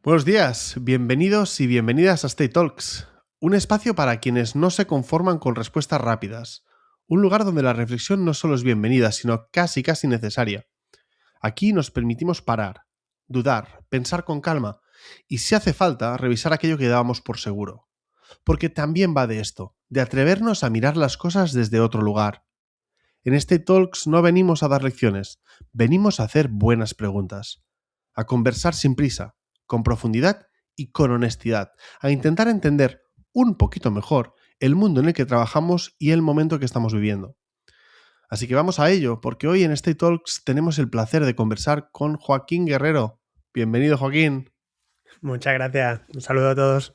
Buenos días, bienvenidos y bienvenidas a Stay Talks, un espacio para quienes no se conforman con respuestas rápidas, un lugar donde la reflexión no solo es bienvenida, sino casi necesaria. Aquí nos permitimos parar, dudar, pensar con calma y, si hace falta, revisar aquello que dábamos por seguro. Porque también va de esto, de atrevernos a mirar las cosas desde otro lugar. En Stay Talks no venimos a dar lecciones, venimos a hacer buenas preguntas, a conversar sin prisa, con profundidad y con honestidad, a intentar entender un poquito mejor el mundo en el que trabajamos y el momento que estamos viviendo. Así que vamos a ello, porque hoy en Stay Talks tenemos el placer de conversar con Joaquín Guerrero. Bienvenido, Joaquín. Muchas gracias. Un saludo a todos.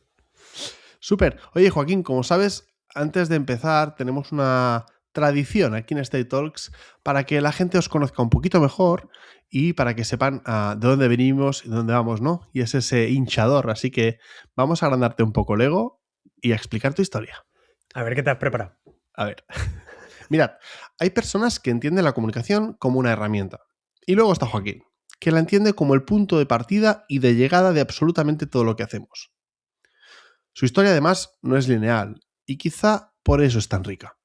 Súper. Oye, Joaquín, como sabes, antes de empezar tenemos una tradición aquí en Stay Talks para que la gente os conozca un poquito mejor y para que sepan de dónde venimos y dónde vamos, ¿no? Y es ese hinchador. Así que vamos a agrandarte un poco el ego y a explicar tu historia. A ver qué te has preparado. A ver. Mirad, hay personas que entienden la comunicación como una herramienta. Y luego está Joaquín, que la entiende como el punto de partida y de llegada de absolutamente todo lo que hacemos. Su historia, además, no es lineal y quizá por eso es tan rica.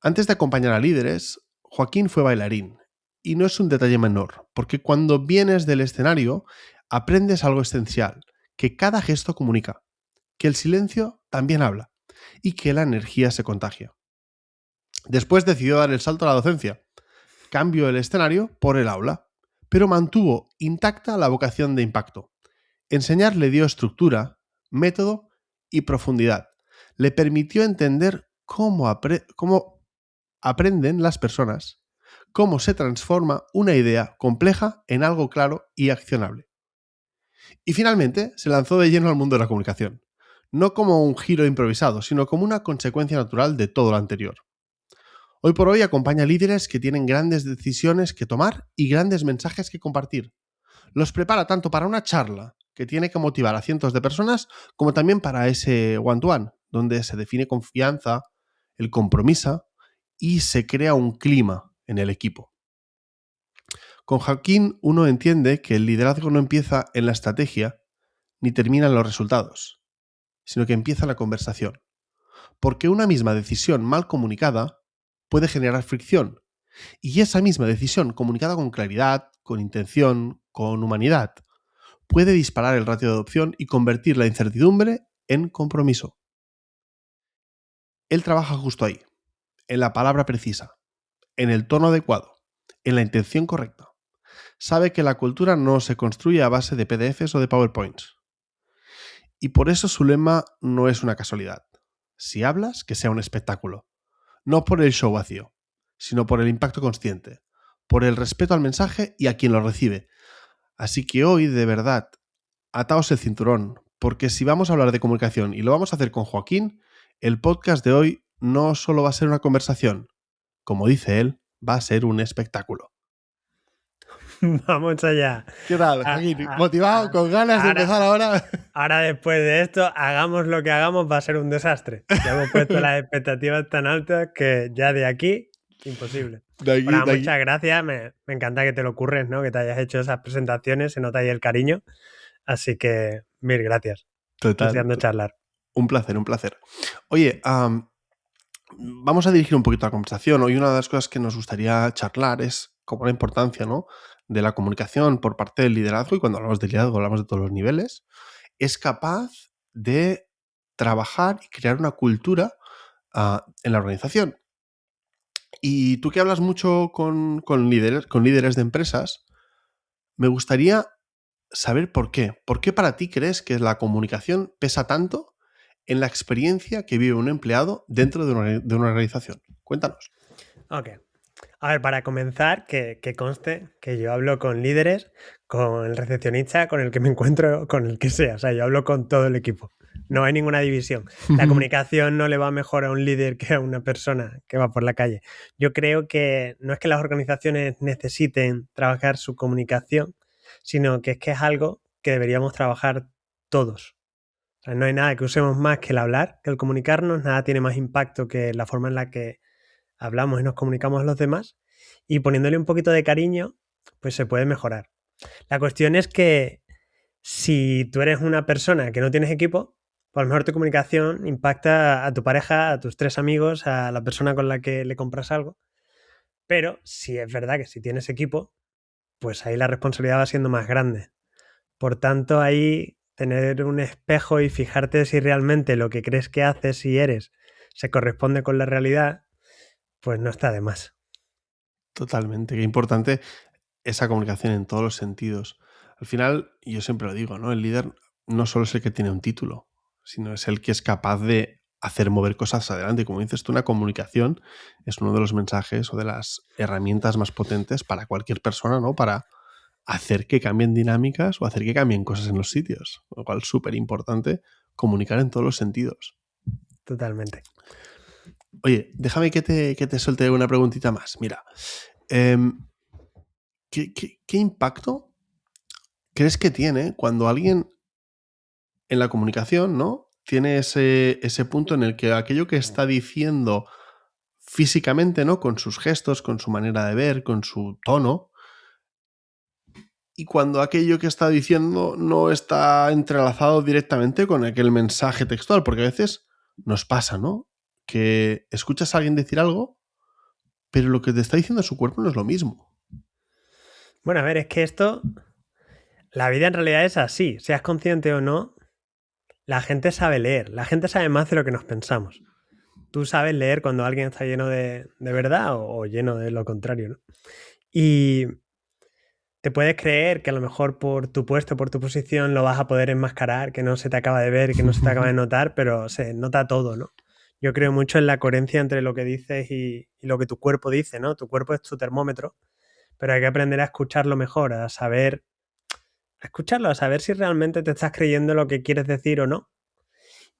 Antes de acompañar a líderes, Joaquín fue bailarín. Y no es un detalle menor, porque cuando vienes del escenario, aprendes algo esencial, que cada gesto comunica, que el silencio también habla y que la energía se contagia. Después decidió dar el salto a la docencia. Cambió el escenario por el aula, pero mantuvo intacta la vocación de impacto. Enseñar le dio estructura, método y profundidad. Le permitió entender cómo aprenden las personas, cómo se transforma una idea compleja en algo claro y accionable. Y finalmente se lanzó de lleno al mundo de la comunicación, no como un giro improvisado, sino como una consecuencia natural de todo lo anterior. Hoy por hoy acompaña a líderes que tienen grandes decisiones que tomar y grandes mensajes que compartir. Los prepara tanto para una charla que tiene que motivar a cientos de personas, como también para ese one-to-one, donde se define confianza, el compromiso y se crea un clima en el equipo. Con Joaquín uno entiende que el liderazgo no empieza en la estrategia ni termina en los resultados, sino que empieza en la conversación. Porque una misma decisión mal comunicada puede generar fricción, y esa misma decisión comunicada con claridad, con intención, con humanidad, puede disparar el ratio de adopción y convertir la incertidumbre en compromiso. Él trabaja justo ahí, en la palabra precisa, en el tono adecuado, en la intención correcta. Sabe que la cultura no se construye a base de PDFs o de PowerPoints. Y por eso su lema no es una casualidad. Si hablas, que sea un espectáculo. No por el show vacío, sino por el impacto consciente, por el respeto al mensaje y a quien lo recibe. Así que hoy, de verdad, ataos el cinturón, porque si vamos a hablar de comunicación y lo vamos a hacer con Joaquín, el podcast de hoy no solo va a ser una conversación, como dice él, va a ser un espectáculo. Vamos allá. ¿Qué tal, Joaquín? ¿Motivado? ¿Con ganas de empezar ahora? Ahora, después de esto, hagamos lo que hagamos, va a ser un desastre. Ya hemos puesto las expectativas tan altas que ya de aquí, imposible. Muchas gracias. Me encanta que te lo ocurres, ¿no? Que te hayas hecho esas presentaciones, se nota ahí el cariño. Así que, mil gracias. Total. Charlar. Un placer, un placer. Oye, vamos a dirigir un poquito la conversación. Hoy una de las cosas que nos gustaría charlar es como la importancia, ¿no?, de la comunicación por parte del liderazgo, y cuando hablamos de liderazgo hablamos de todos los niveles, es capaz de trabajar y crear una cultura en la organización. Y tú que hablas mucho con líderes de empresas, me gustaría saber por qué. ¿Por qué para ti crees que la comunicación pesa tanto en la experiencia que vive un empleado dentro de una organización? Cuéntanos. Ok. A ver, para comenzar, que conste que yo hablo con líderes, con el recepcionista, con el que me encuentro, con el que sea. O sea, yo hablo con todo el equipo. No hay ninguna división. La comunicación no le va mejor a un líder que a una persona que va por la calle. Yo creo que no es que las organizaciones necesiten trabajar su comunicación, sino que es algo que deberíamos trabajar todos. O sea, no hay nada que usemos más que el hablar, que el comunicarnos. Nada tiene más impacto que la forma en la que hablamos y nos comunicamos a los demás, y poniéndole un poquito de cariño, pues se puede mejorar. La cuestión es que Si tú eres una persona que no tienes equipo, pues a lo mejor tu comunicación impacta a tu pareja, a tus 3 amigos, a la persona con la que le compras algo. Pero si es verdad que si tienes equipo, pues ahí la responsabilidad va siendo más grande. Por tanto, ahí tener un espejo y fijarte si realmente lo que crees que haces y eres se corresponde con la realidad, pues no está de más. Totalmente, qué importante esa comunicación en todos los sentidos. Al final, yo siempre lo digo, ¿no? El líder no solo es el que tiene un título, sino es el que es capaz de hacer mover cosas adelante. Como dices tú, una comunicación es uno de los mensajes o de las herramientas más potentes para cualquier persona, ¿no? Para hacer que cambien dinámicas o hacer que cambien cosas en los sitios. Lo cual es súper importante comunicar en todos los sentidos. Totalmente. Oye, déjame que te suelte una preguntita más. Mira, ¿qué impacto crees que tiene cuando alguien en la comunicación, ¿no? Tiene ese punto en el que aquello que está diciendo físicamente, ¿no? Con sus gestos, con su manera de ver, con su tono, y cuando aquello que está diciendo no está entrelazado directamente con aquel mensaje textual, porque a veces nos pasa, ¿no? Que escuchas a alguien decir algo, pero lo que te está diciendo su cuerpo no es lo mismo. Bueno, a ver, es que la vida en realidad es así, seas consciente o no, la gente sabe leer, la gente sabe más de lo que nos pensamos. Tú sabes leer cuando alguien está lleno de verdad o lleno de lo contrario, ¿no? Y te puedes creer que a lo mejor por tu puesto, por tu posición, lo vas a poder enmascarar, que no se te acaba de ver, que no se te acaba de notar, pero se nota todo, ¿no? Yo creo mucho en la coherencia entre lo que dices y lo que tu cuerpo dice, ¿no? Tu cuerpo es tu termómetro, pero hay que aprender a escucharlo mejor, a saber escucharlo, a saber si realmente te estás creyendo lo que quieres decir o no.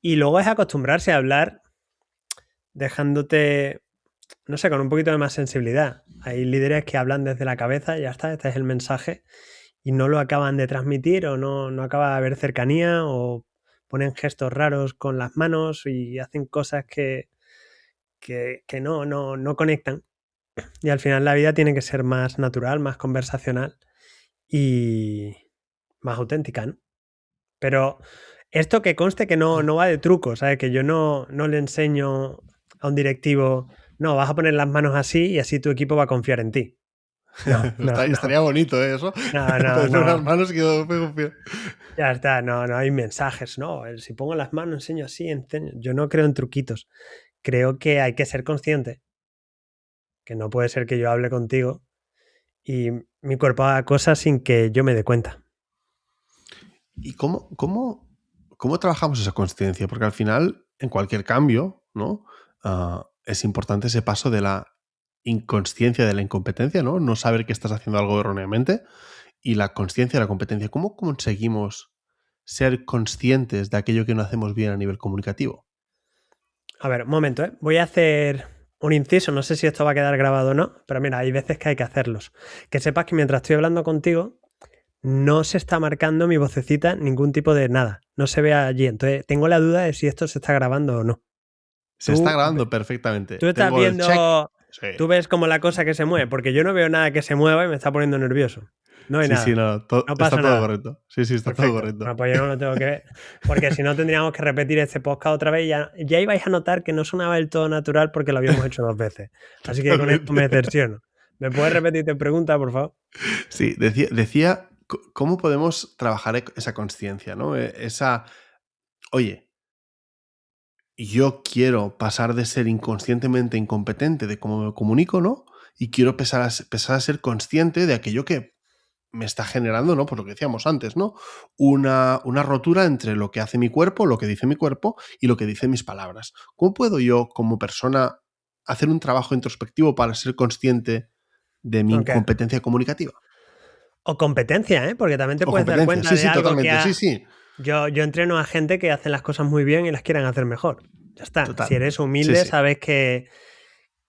Y luego es acostumbrarse a hablar dejándote, no sé, con un poquito de más sensibilidad. Hay líderes que hablan desde la cabeza, ya está, este es el mensaje, y no lo acaban de transmitir o no acaba de haber cercanía o ponen gestos raros con las manos y hacen cosas que no conectan. Y al final la vida tiene que ser más natural, más conversacional y más auténtica, ¿no? Pero esto que conste que no va de truco, ¿sabes? Que yo no le enseño a un directivo, no, vas a poner las manos así y así tu equipo va a confiar en ti. No. Estaría bonito, ¿eh? Eso. Poner unas No. manos que yo me confío. Ya está, no hay mensajes, no. Si pongo las manos, enseño así, enseño. Yo no creo en truquitos. Creo que hay que ser consciente, que no puede ser que yo hable contigo y mi cuerpo haga cosas sin que yo me dé cuenta. ¿Y cómo trabajamos esa consciencia? Porque al final, en cualquier cambio, ¿no? Es importante ese paso de la inconsciencia, de la incompetencia, ¿no? No saber que estás haciendo algo erróneamente, y la consciencia de la competencia. ¿Cómo conseguimos ser conscientes de aquello que no hacemos bien a nivel comunicativo? A ver, un momento, ¿eh? Voy a hacer un inciso, no sé si esto va a quedar grabado o no, pero mira, hay veces que hay que hacerlos. Que sepas que mientras estoy hablando contigo, no se está marcando mi vocecita ningún tipo de nada. No se ve allí. Entonces, tengo la duda de si esto se está grabando o no. Se está grabando perfectamente. Tú estás Tengo el check. viendo... Sí. Tú ves como la cosa que se mueve, porque yo no veo nada que se mueva y me está poniendo nervioso. No hay nada. Sí, no, No pasa está todo nada. correcto. Sí, está Perfecto. todo correcto. Bueno, pues yo no lo tengo que ver, porque si no tendríamos que repetir este podcast otra vez y ya ibais a notar que no sonaba del todo natural porque lo habíamos hecho 2 veces. Así que con esto me cerciono. ¿Me puedes repetir tu pregunta, por favor? Sí, decía cómo podemos trabajar esa consciencia, ¿no? Oye, yo quiero pasar de ser inconscientemente incompetente de cómo me comunico, ¿no? Y quiero empezar a ser consciente de aquello que me está generando, ¿no? Por lo que decíamos antes, ¿no? Una rotura entre lo que hace mi cuerpo, lo que dice mi cuerpo y lo que dicen mis palabras. ¿Cómo puedo yo, como persona, hacer un trabajo introspectivo para ser consciente de mi Okay. incompetencia comunicativa? O competencia, ¿eh? Porque también te O puedes dar competencia, cuenta de algo totalmente, que sí. Yo entreno a gente que hace las cosas muy bien y las quieren hacer mejor. Ya está. Total. Si eres humilde, Sí. sabes que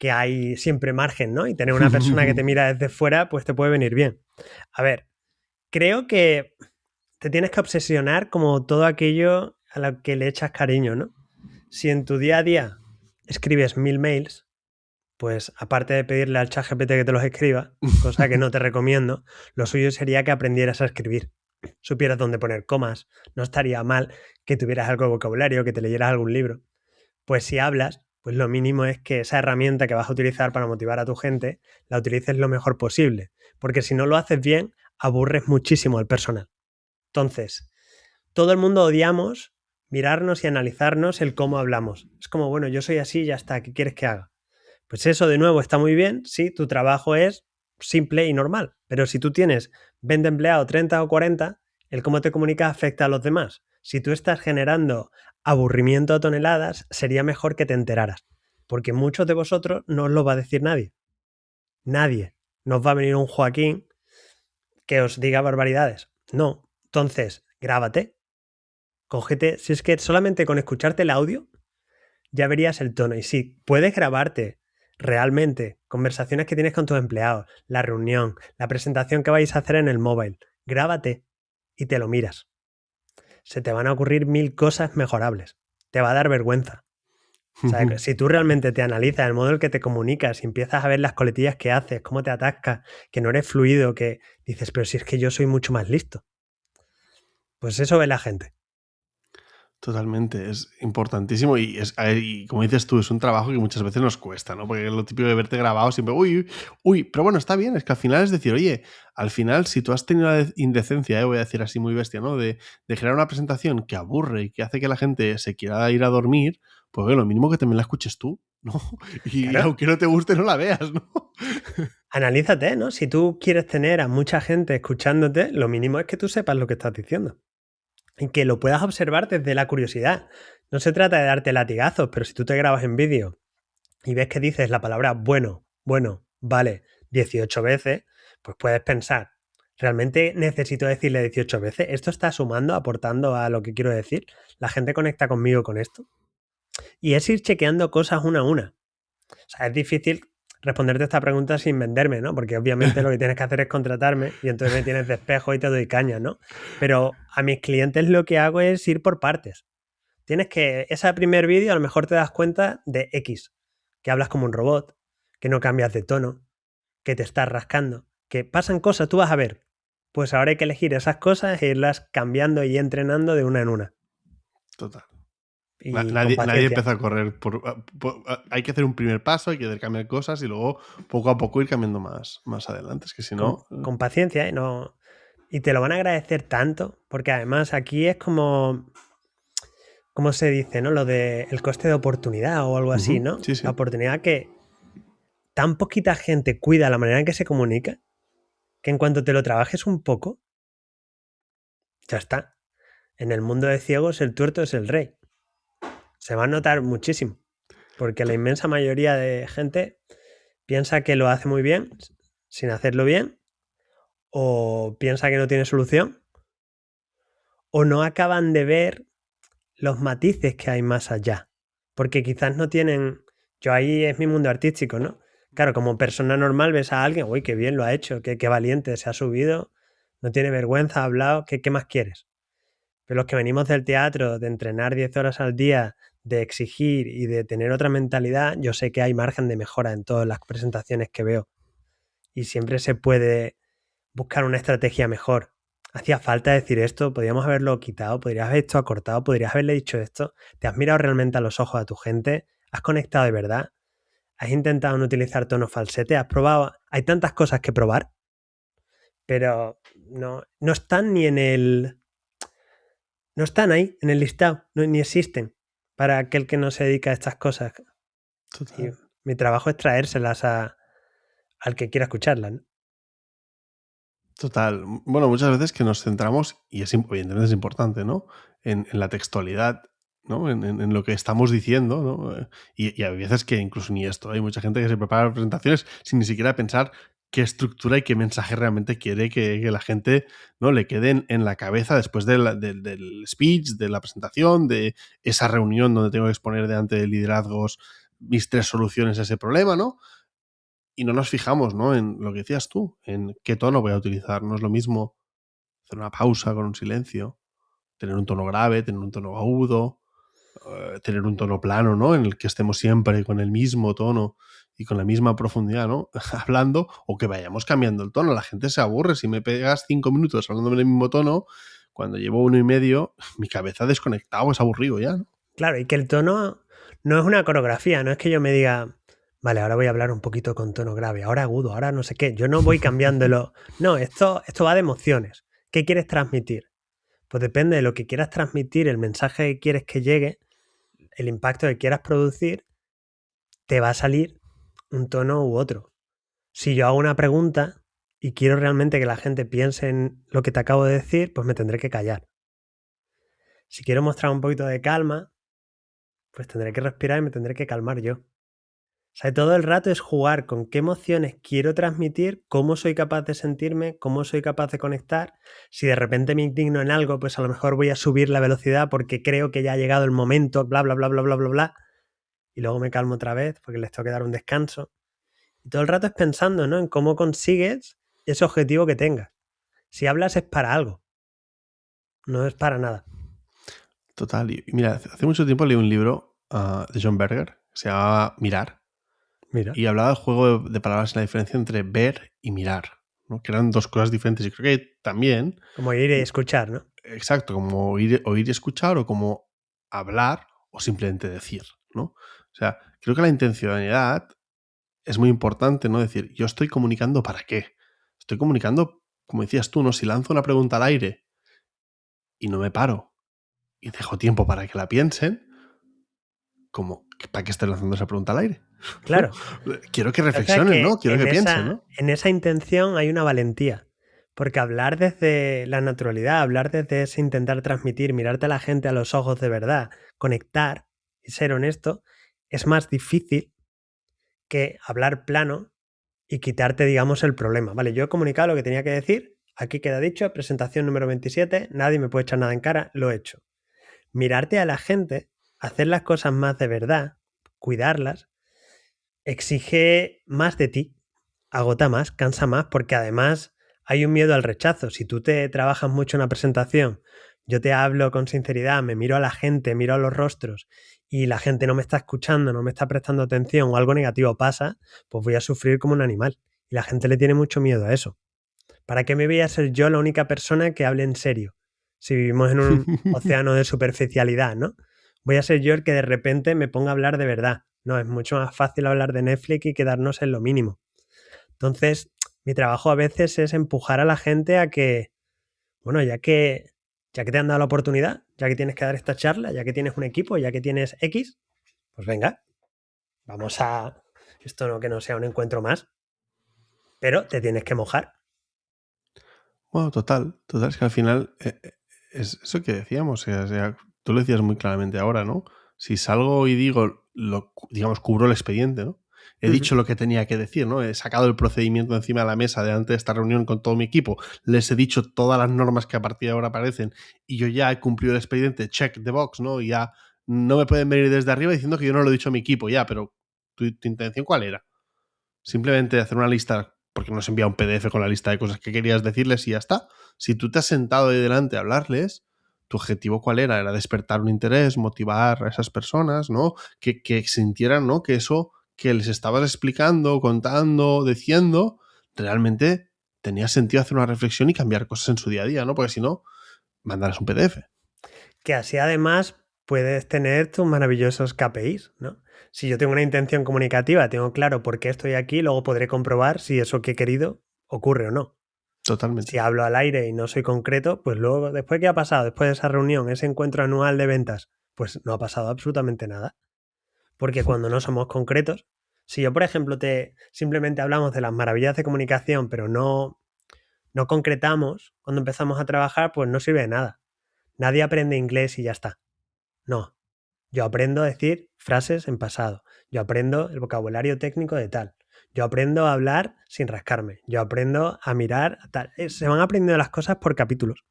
hay siempre margen, ¿no? Y tener una persona que te mira desde fuera, pues te puede venir bien. A ver, creo que te tienes que obsesionar como todo aquello a lo que le echas cariño, ¿no? Si en tu día a día escribes 1000 mails, pues aparte de pedirle al ChatGPT que te los escriba, cosa que no te recomiendo, lo suyo sería que aprendieras a escribir. supieras dónde poner comas, no estaría mal que tuvieras algo de vocabulario, que te leyeras algún libro. Pues si hablas, pues lo mínimo es que esa herramienta que vas a utilizar para motivar a tu gente, la utilices lo mejor posible, porque si no lo haces bien, aburres muchísimo al personal. Entonces, todo el mundo odiamos mirarnos y analizarnos el cómo hablamos. Es como, bueno, yo soy así y ya está, ¿qué quieres que haga? Pues eso de nuevo está muy bien si tu trabajo es simple y normal, pero si tú tienes 20 empleados, 30 o 40, el cómo te comunicas afecta a los demás. Si tú estás generando aburrimiento a toneladas, sería mejor que te enteraras, porque muchos de vosotros no os lo va a decir nadie. Nadie. Nos va a venir un Joaquín que os diga barbaridades. No. Entonces, grábate, cógete, si es que solamente con escucharte el audio ya verías el tono. Y si puedes grabarte realmente conversaciones que tienes con tus empleados, la reunión, la presentación que vais a hacer en el móvil, grábate y te lo miras. Se te van a ocurrir 1000 cosas mejorables. Te va a dar vergüenza. O sea, si tú realmente te analizas el modo en el que te comunicas y empiezas a ver las coletillas que haces, cómo te atascas, que no eres fluido, que dices, pero si es que yo soy mucho más listo. Pues eso ve la gente. Totalmente, es importantísimo y como dices tú, es un trabajo que muchas veces nos cuesta, ¿no? Porque es lo típico de verte grabado siempre, uy, pero bueno, está bien, es que al final es decir, oye, al final si tú has tenido la indecencia, voy a decir así muy bestia, ¿no? De generar una presentación que aburre y que hace que la gente se quiera ir a dormir, pues bueno, lo mínimo que también la escuches tú, ¿no? Y Claro. aunque no te guste, no la veas, ¿no? Analízate, ¿no? Si tú quieres tener a mucha gente escuchándote, lo mínimo es que tú sepas lo que estás diciendo. Y que lo puedas observar desde la curiosidad. No se trata de darte latigazos, pero si tú te grabas en vídeo y ves que dices la palabra bueno, vale, 18 veces, pues puedes pensar, ¿realmente necesito decirle 18 veces? ¿Esto está sumando, aportando a lo que quiero decir? ¿La gente conecta conmigo con esto? Y es ir chequeando cosas una a una. O sea, es difícil responderte esta pregunta sin venderme, ¿no? Porque obviamente lo que tienes que hacer es contratarme y entonces me tienes de espejo y te doy caña, ¿no? Pero a mis clientes lo que hago es ir por partes. Tienes que, ese primer vídeo a lo mejor te das cuenta de X, que hablas como un robot, que no cambias de tono, que te estás rascando, que pasan cosas, tú vas a ver. Pues ahora hay que elegir esas cosas e irlas cambiando y entrenando de una en una. Total. Y con Nadie paciencia. empieza a correr. Hay que hacer un primer paso, hay que cambiar cosas y luego poco a poco ir cambiando más adelante. Es que si no. Con paciencia, ¿eh? No, y te lo van a agradecer tanto, porque además aquí es como, ¿cómo se dice, no? Lo de el coste de oportunidad o algo así, ¿no? Sí, sí. La oportunidad que tan poquita gente cuida la manera en que se comunica, que en cuanto te lo trabajes un poco, ya está. En el mundo de ciegos el tuerto es el rey. Se va a notar muchísimo, porque la inmensa mayoría de gente piensa que lo hace muy bien sin hacerlo bien, o piensa que no tiene solución, o no acaban de ver los matices que hay más allá. Porque quizás no tienen. Yo ahí es mi mundo artístico, ¿no? Claro, como persona normal ves a alguien, uy, qué bien lo ha hecho, qué valiente, se ha subido, no tiene vergüenza, ha hablado, ¿qué más quieres? Pero los que venimos del teatro, de entrenar 10 horas al día, de exigir y de tener otra mentalidad, yo sé que hay margen de mejora en todas las presentaciones que veo. Y siempre se puede buscar una estrategia mejor. Hacía falta decir esto, podríamos haberlo quitado, podrías haber esto acortado, podrías haberle dicho esto. ¿Te has mirado realmente a los ojos a tu gente? ¿Has conectado de verdad? ¿Has intentado no utilizar tonos falsete? ¿Has probado? Hay tantas cosas que probar, pero no están ni en el... No están ahí, en el listado, ni existen para aquel que no se dedica a estas cosas. Y Total. mi trabajo es traérselas al que quiera escucharlas, ¿no? Total. Bueno, muchas veces que nos centramos, y evidentemente es importante, ¿no? En la textualidad, ¿no? En lo que estamos diciendo, ¿no? Y hay veces que incluso ni esto. Hay mucha gente que se prepara presentaciones sin ni siquiera pensar qué estructura y qué mensaje realmente quiere que la gente, ¿no? Le quede en la cabeza después del speech, de la presentación, de esa reunión donde tengo que exponer delante de liderazgos mis 3 soluciones a ese problema, ¿no? Y no nos fijamos, ¿no? En lo que decías tú, en qué tono voy a utilizar. No es lo mismo hacer una pausa con un silencio, tener un tono grave, tener un tono agudo, tener un tono plano, ¿no? En el que estemos siempre con el mismo tono y con la misma profundidad, ¿no? Hablando, o que vayamos cambiando el tono. La gente se aburre. Si me pegas 5 minutos hablando en el mismo tono, cuando llevo 1,5, mi cabeza ha desconectado, es aburrido ya, ¿no? Claro, y que el tono no es una coreografía, no es que yo me diga, vale, ahora voy a hablar un poquito con tono grave, ahora agudo, ahora no sé qué. Yo no voy cambiándolo. No, esto va de emociones. ¿Qué quieres transmitir? Pues depende de lo que quieras transmitir, el mensaje que quieres que llegue, el impacto que quieras producir, te va a salir un tono u otro. Si yo hago una pregunta y quiero realmente que la gente piense en lo que te acabo de decir, pues me tendré que callar. Si quiero mostrar un poquito de calma, pues tendré que respirar y me tendré que calmar yo. O sea, todo el rato es jugar con qué emociones quiero transmitir, cómo soy capaz de sentirme, cómo soy capaz de conectar. Si de repente me indigno en algo, pues a lo mejor voy a subir la velocidad porque creo que ya ha llegado el momento, bla, bla, bla, bla, bla, bla, bla. Y luego me calmo otra vez porque les tengo que dar un descanso. Y todo el rato es pensando, ¿no? En cómo consigues ese objetivo que tengas. Si hablas es para algo, no es para nada. Total. Y mira, hace mucho tiempo leí un libro de John Berger que se llamaba Mirar. Mira. Y hablaba del juego de palabras, la diferencia entre ver y mirar, ¿no? Que eran dos cosas diferentes. Y creo que también... Como ir y escuchar, ¿no? Exacto, como oír y escuchar, o como hablar o simplemente decir, ¿no? O sea, creo que la intencionalidad es muy importante, ¿no? Decir, yo estoy comunicando para qué. Estoy comunicando, como decías tú, ¿no? Si lanzo una pregunta al aire y no me paro y dejo tiempo para que la piensen, como, ¿para qué estoy lanzando esa pregunta al aire? Claro. Quiero que O sea reflexionen, que ¿no? Quiero que piensen, ¿no? en esa intención hay una valentía. Porque hablar desde la naturalidad, hablar desde ese intentar transmitir, mirarte a la gente a los ojos de verdad, conectar y ser honesto, es más difícil que hablar plano y quitarte, digamos, el problema. Vale, yo he comunicado lo que tenía que decir, aquí queda dicho, presentación número 27, nadie me puede echar nada en cara, lo he hecho. Mirarte a la gente, hacer las cosas más de verdad, cuidarlas, exige más de ti, agota más, cansa más, porque además hay un miedo al rechazo. Si tú te trabajas mucho en una presentación, yo te hablo con sinceridad, me miro a la gente, miro a los rostros y la gente no me está escuchando, no me está prestando atención o algo negativo pasa, pues voy a sufrir como un animal. Y la gente le tiene mucho miedo a eso. ¿Para qué me voy a ser yo la única persona que hable en serio? Si vivimos en un océano de superficialidad, ¿no? Voy a ser yo el que de repente me ponga a hablar de verdad. No, es mucho más fácil hablar de Netflix y quedarnos en lo mínimo. Entonces, mi trabajo a veces es empujar a la gente a que, bueno, ya que te han dado la oportunidad, ya que tienes que dar esta charla, ya que tienes un equipo, ya que tienes X, pues venga, vamos a... Esto no que no sea un encuentro más, pero te tienes que mojar. Bueno, total, es que al final es eso que decíamos, o sea, tú lo decías muy claramente ahora, ¿no? Si salgo y digo, digamos, cubro el expediente, ¿no? He dicho lo que tenía que decir, ¿no? He sacado el procedimiento encima de la mesa delante de esta reunión con todo mi equipo, les he dicho todas las normas que a partir de ahora aparecen y yo ya he cumplido el expediente, check the box, ¿no? Y ya no me pueden venir desde arriba diciendo que yo no lo he dicho a mi equipo, ya, pero ¿tu intención cuál era? Simplemente hacer una lista, porque nos envía un PDF con la lista de cosas que querías decirles y ya está. Si tú te has sentado ahí delante a hablarles, ¿tu objetivo cuál era? Era despertar un interés, motivar a esas personas, ¿no? Que sintieran, ¿no? Que eso que les estabas explicando, contando, diciendo, realmente tenía sentido hacer una reflexión y cambiar cosas en su día a día, ¿no? Porque si no, mandarás un PDF. Que así además puedes tener tus maravillosos KPIs, ¿no? Si yo tengo una intención comunicativa, tengo claro por qué estoy aquí, luego podré comprobar si eso que he querido ocurre o no. Totalmente. Si hablo al aire y no soy concreto, pues luego, después ¿qué ha pasado? Después de esa reunión, ese encuentro anual de ventas, pues no ha pasado absolutamente nada. Porque cuando no somos concretos, si yo, por ejemplo, simplemente hablamos de las maravillas de comunicación, pero no concretamos cuando empezamos a trabajar, pues no sirve de nada. Nadie aprende inglés y ya está. No, yo aprendo a decir frases en pasado. Yo aprendo el vocabulario técnico de tal. Yo aprendo a hablar sin rascarme. Yo aprendo a mirar a tal. Se van aprendiendo las cosas por capítulos.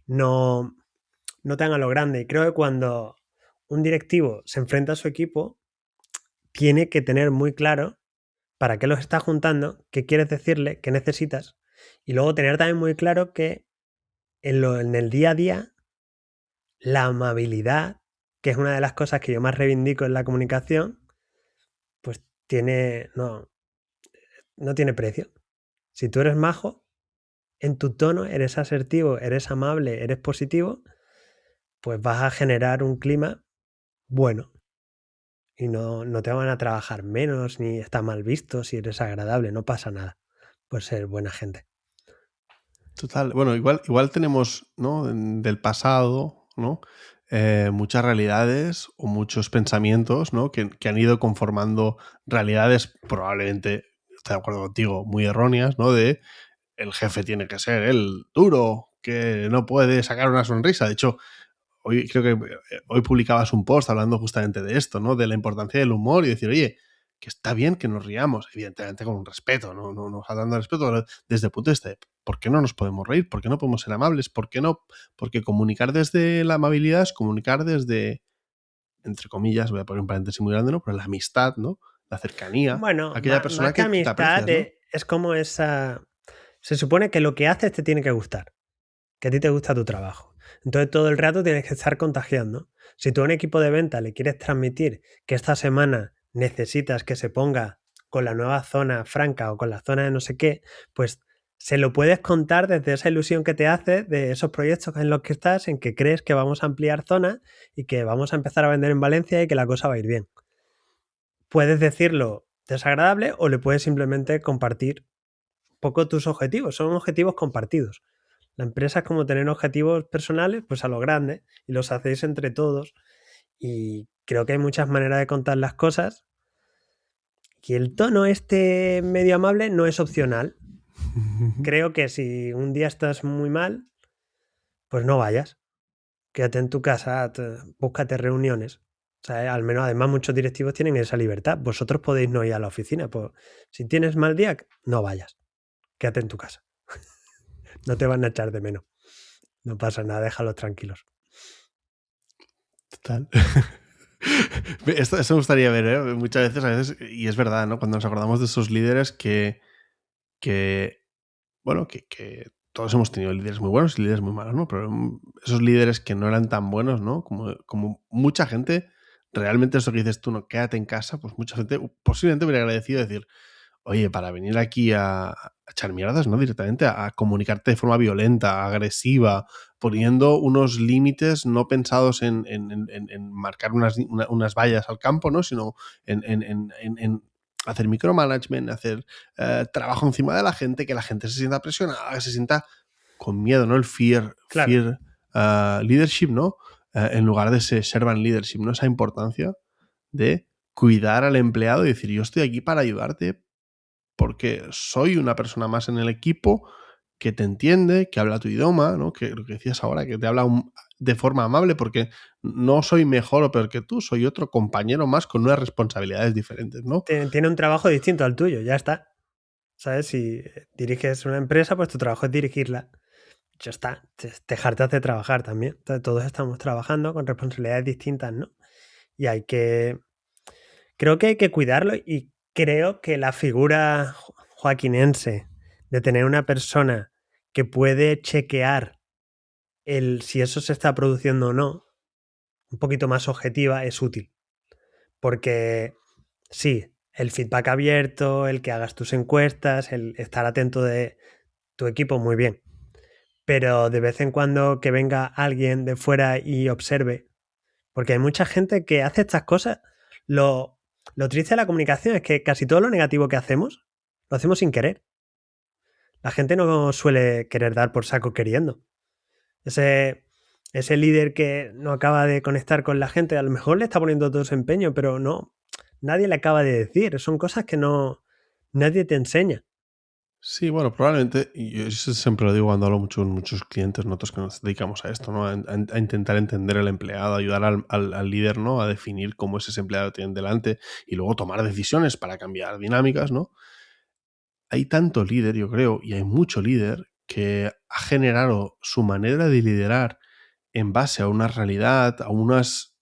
No tan a lo grande. Y creo que cuando un directivo se enfrenta a su equipo, tiene que tener muy claro para qué los está juntando, qué quieres decirle, qué necesitas. Y luego tener también muy claro que en el día a día la amabilidad que es una de las cosas que yo más reivindico en la comunicación, pues no tiene precio. Si tú eres majo, en tu tono eres asertivo, eres amable, eres positivo, pues vas a generar un clima bueno. Y no te van a trabajar menos, ni está mal visto, si eres agradable, no pasa nada por ser buena gente. Total. Bueno, igual tenemos, ¿no? Del pasado, ¿no? Muchas realidades o muchos pensamientos, ¿no? Que han ido conformando realidades probablemente, estoy de acuerdo contigo, muy erróneas, ¿no? De el jefe tiene que ser el duro, que no puede sacar una sonrisa. De hecho, hoy creo que hoy publicabas un post hablando justamente de esto, ¿no? De la importancia del humor y decir, oye, que está bien que nos riamos, evidentemente con un respeto, no faltando de respeto, pero desde el punto de vista de ¿por qué no nos podemos reír? ¿Por qué no podemos ser amables? ¿Por qué no? Porque comunicar desde la amabilidad es comunicar desde, entre comillas, voy a poner un paréntesis muy grande, ¿no? Pero la amistad, ¿no? La cercanía, Bueno, aquella más persona que que te amistad, aprecias, ¿no? es como esa... Se supone que lo que haces te tiene que gustar, que a ti te gusta tu trabajo. Entonces todo el rato tienes que estar contagiando. Si tú a un equipo de venta le quieres transmitir que esta semana necesitas que se ponga con la nueva zona franca o con la zona de no sé qué, pues se lo puedes contar desde esa ilusión que te hace de esos proyectos en los que estás, en que crees que vamos a ampliar zona y que vamos a empezar a vender en Valencia y que la cosa va a ir bien. Puedes decirlo desagradable o le puedes simplemente compartir un poco tus objetivos. Son objetivos compartidos. La empresa es como tener objetivos personales, pues a lo grande, y los hacéis entre todos. Y creo que hay muchas maneras de contar las cosas. Y el tono este medio amable no es opcional. Creo que si un día estás muy mal, pues no vayas. Quédate en tu casa, búscate reuniones. O sea, al menos, además, muchos directivos tienen esa libertad. Vosotros podéis no ir a la oficina. Pues, si tienes mal día, no vayas. Quédate en tu casa. No te van a echar de menos. No pasa nada, déjalos tranquilos. Total. Esto me gustaría ver, ¿eh? Muchas veces, a veces, y es verdad, ¿no? Cuando nos acordamos de esos líderes bueno, que todos hemos tenido líderes muy buenos y líderes muy malos, ¿no? Pero esos líderes que no eran tan buenos, ¿no? Como mucha gente, realmente eso que dices tú, no, quédate en casa, pues mucha gente posiblemente hubiera agradecido decir, oye, para venir aquí a echar mierdas, ¿no? Directamente a comunicarte de forma violenta, agresiva, poniendo unos límites no pensados en marcar unas vallas al campo, ¿no? Sino en hacer micromanagement, hacer trabajo encima de la gente, que la gente se sienta presionada, que se sienta con miedo, ¿no? El Claro. fear leadership, ¿no? En lugar de ese servant leadership, ¿no? Esa importancia de cuidar al empleado y decir, yo estoy aquí para ayudarte porque soy una persona más en el equipo que te entiende, que habla tu idioma, ¿no? Que lo que decías ahora, que te habla de forma amable, porque no soy mejor o peor que tú, soy otro compañero más con unas responsabilidades diferentes, ¿no? Tiene un trabajo distinto al tuyo, ya está. ¿Sabes? Si diriges una empresa, pues tu trabajo es dirigirla. Ya está. Dejarte hacer trabajar también. Entonces, todos estamos trabajando con responsabilidades distintas, ¿no? Y creo que hay que cuidarlo y creo que la figura joaquinense de tener una persona que puede chequear si eso se está produciendo o no, un poquito más objetiva, es útil. Porque sí, el feedback abierto, el que hagas tus encuestas, el estar atento de tu equipo, muy bien. Pero de vez en cuando que venga alguien de fuera y observe, porque hay mucha gente que hace estas cosas. Lo triste de la comunicación es que casi todo lo negativo que hacemos, lo hacemos sin querer. La gente no suele querer dar por saco queriendo. Ese líder que no acaba de conectar con la gente, a lo mejor le está poniendo todo su empeño, pero no, nadie le acaba de decir. Son cosas que nadie te enseña. Sí, bueno, probablemente, y yo eso siempre lo digo cuando hablo mucho con muchos clientes, nosotros que nos dedicamos a esto, ¿no? A intentar entender al empleado, ayudar al líder, ¿no? A definir cómo es ese empleado que tienen delante y luego tomar decisiones para cambiar dinámicas, ¿no? Hay tanto líder, yo creo, y hay mucho líder que ha generado su manera de liderar en base a una realidad, a unas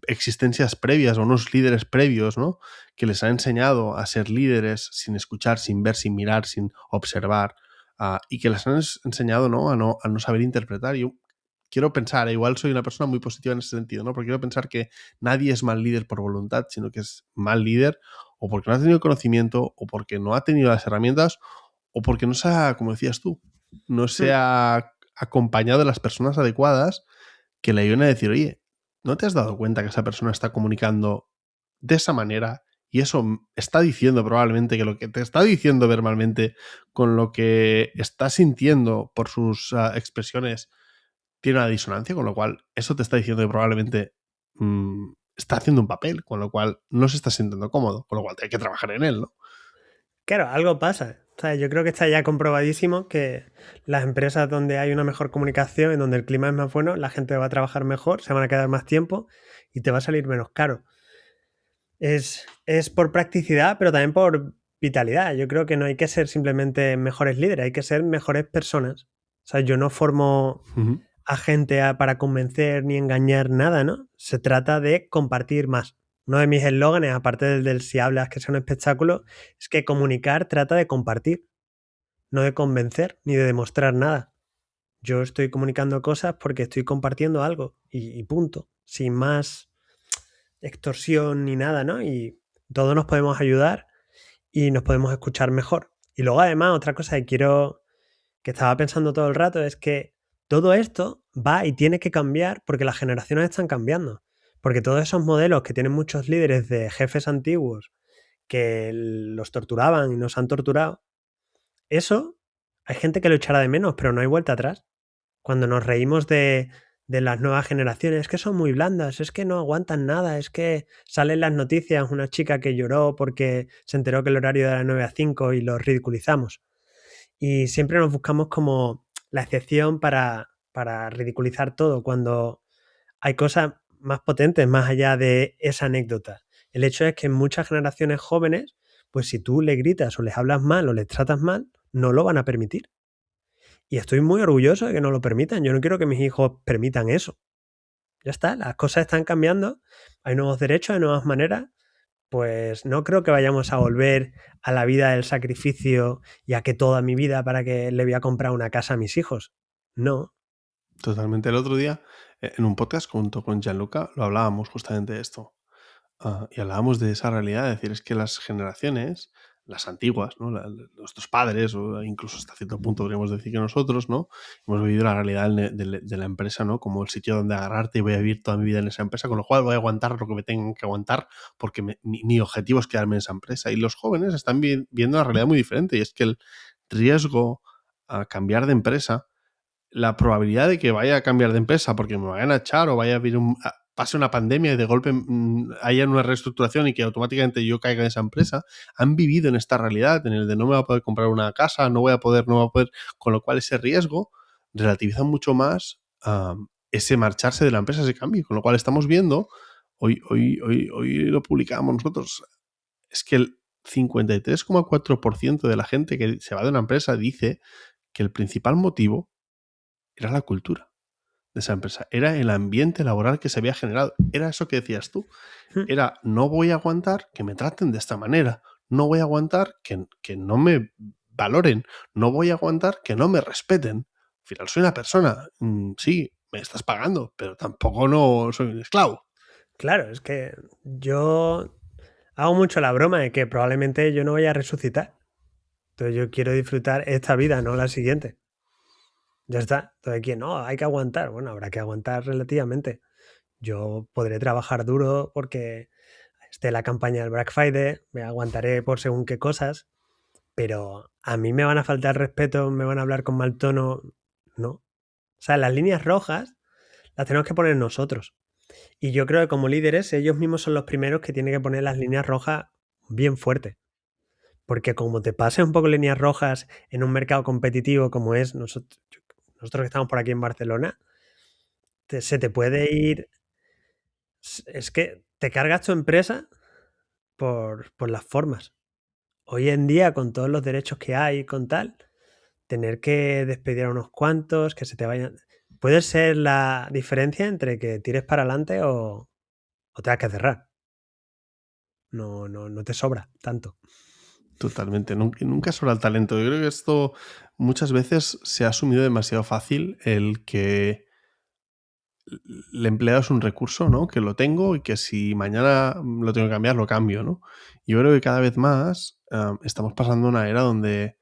existencias previas, a unos líderes previos, ¿no? Que les ha enseñado a ser líderes sin escuchar, sin ver, sin mirar, sin observar, y que les han enseñado, ¿no? A no saber interpretar. Yo quiero pensar, igual soy una persona muy positiva en ese sentido, ¿no? Porque quiero pensar que nadie es mal líder por voluntad, sino que es mal líder o porque no ha tenido conocimiento, o porque no ha tenido las herramientas, o porque no se ha, como decías tú, no se ha acompañado de las personas adecuadas que le ayuden a decir, oye, ¿no te has dado cuenta que esa persona está comunicando de esa manera? Y eso está diciendo probablemente que lo que te está diciendo verbalmente con lo que está sintiendo por sus expresiones tiene una disonancia, con lo cual eso te está diciendo que probablemente está haciendo un papel, con lo cual no se está sintiendo cómodo, con lo cual hay que trabajar en él, ¿no? Claro, algo pasa. O sea, yo creo que está ya comprobadísimo que las empresas donde hay una mejor comunicación, en donde el clima es más bueno, la gente va a trabajar mejor, se van a quedar más tiempo y te va a salir menos caro. Es por practicidad, pero también por vitalidad. Yo creo que no hay que ser simplemente mejores líderes, hay que ser mejores personas. O sea, yo no formo a gente para convencer ni engañar nada, ¿no? Se trata de compartir más. Uno de mis eslóganes, aparte del si hablas que sea un espectáculo, es que comunicar trata de compartir, no de convencer ni de demostrar nada. Yo estoy comunicando cosas porque estoy compartiendo algo y punto, sin más extorsión ni nada, ¿no? Y todos nos podemos ayudar y nos podemos escuchar mejor. Y luego además otra cosa que estaba pensando todo el rato es que todo esto va y tiene que cambiar porque las generaciones están cambiando. Porque todos esos modelos que tienen muchos líderes de jefes antiguos que los torturaban y nos han torturado, eso hay gente que lo echará de menos, pero no hay vuelta atrás. Cuando nos reímos de las nuevas generaciones, es que son muy blandas, es que no aguantan nada, es que salen las noticias una chica que lloró porque se enteró que el horario era de 9 a 5 y los ridiculizamos. Y siempre nos buscamos como la excepción para ridiculizar todo, cuando hay cosas más potentes más allá de esa anécdota. El hecho es que en muchas generaciones jóvenes, pues si tú le gritas o les hablas mal o les tratas mal, no lo van a permitir. Y estoy muy orgulloso de que no lo permitan. Yo no quiero que mis hijos permitan eso. Ya está, las cosas están cambiando, hay nuevos derechos, hay nuevas maneras. Pues no creo que vayamos a volver a la vida del sacrificio y a que toda mi vida para que le voy a comprar una casa a mis hijos. No. Totalmente. El otro día, en un podcast junto con Gianluca, lo hablábamos justamente de esto. Y hablábamos de esa realidad, es decir, es que las generaciones, las antiguas, ¿no? Nuestros padres, o incluso hasta cierto punto podríamos decir que nosotros, ¿no? Hemos vivido la realidad de la empresa, ¿no? Como el sitio donde agarrarte y voy a vivir toda mi vida en esa empresa, con lo cual voy a aguantar lo que me tengan que aguantar porque mi objetivo es quedarme en esa empresa. Y los jóvenes están viendo una realidad muy diferente, y es que el riesgo a cambiar de empresa, la probabilidad de que vaya a cambiar de empresa porque me vayan a echar o vaya a haber pase una pandemia y de golpe haya una reestructuración y que automáticamente yo caiga en esa empresa, han vivido en esta realidad, en el de no me voy a poder comprar una casa, no voy a poder, con lo cual ese riesgo relativiza mucho más ese marcharse de la empresa, ese cambio, con lo cual estamos viendo, hoy lo publicamos nosotros, es que el 53,4% de la gente que se va de una empresa dice que el principal motivo era la cultura de esa empresa, era el ambiente laboral que se había generado, era eso que decías tú, era no voy a aguantar que me traten de esta manera, no voy a aguantar que no me valoren, no voy a aguantar que no me respeten. Al final soy una persona, sí, me estás pagando, pero tampoco no soy un esclavo. Claro, es que yo hago mucho la broma de que probablemente yo no vaya a resucitar. Entonces yo quiero disfrutar esta vida, no la siguiente. Ya está. Entonces aquí no, hay que aguantar. Bueno, habrá que aguantar relativamente. Yo podré trabajar duro porque esté la campaña del Black Friday, me aguantaré por según qué cosas, pero a mí me van a faltar respeto, me van a hablar con mal tono, no. O sea, las líneas rojas las tenemos que poner nosotros. Y yo creo que como líderes, ellos mismos son los primeros que tienen que poner las líneas rojas bien fuertes. Porque como te pases un poco líneas rojas en un mercado competitivo como es nosotros que estamos por aquí en Barcelona, se te puede ir. Es que te cargas tu empresa por las formas. Hoy en día, con todos los derechos que hay, con tal, tener que despedir a unos cuantos, que se te vayan. Puede ser la diferencia entre que tires para adelante o tengas que cerrar. No te sobra tanto. Totalmente, nunca sobra el talento. Yo creo que esto muchas veces se ha asumido demasiado fácil, el que el empleado es un recurso, ¿no? Que lo tengo y que si mañana lo tengo que cambiar, lo cambio, ¿no? Yo creo que cada vez más estamos pasando una era donde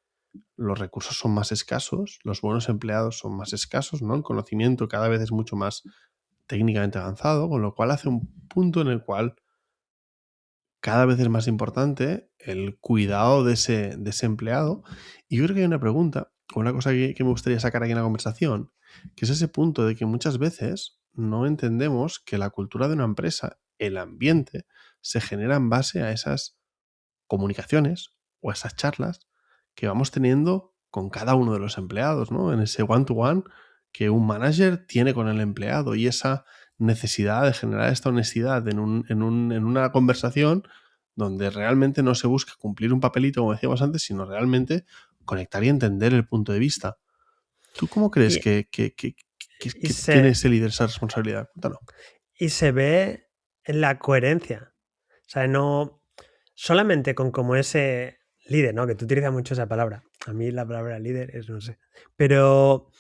los recursos son más escasos, los buenos empleados son más escasos, ¿no? El conocimiento cada vez es mucho más técnicamente avanzado, con lo cual hace un punto en el cual cada vez es más importante el cuidado de ese empleado. Y yo creo que hay una pregunta, o una cosa que me gustaría sacar aquí en la conversación, que es ese punto de que muchas veces no entendemos que la cultura de una empresa, el ambiente, se genera en base a esas comunicaciones o a esas charlas que vamos teniendo con cada uno de los empleados, ¿no? En ese one-to-one que un manager tiene con el empleado y esa necesidad de generar esta honestidad en una conversación donde realmente no se busca cumplir un papelito, como decíamos antes, sino realmente conectar y entender el punto de vista. ¿Tú cómo crees Y, y que tiene se, ese líder esa responsabilidad? Cuéntanos. y se ve en la coherencia. O sea, no solamente con como ese líder, ¿no? Que tú utilizas mucho esa palabra. A mí la palabra líder es, no sé. Pero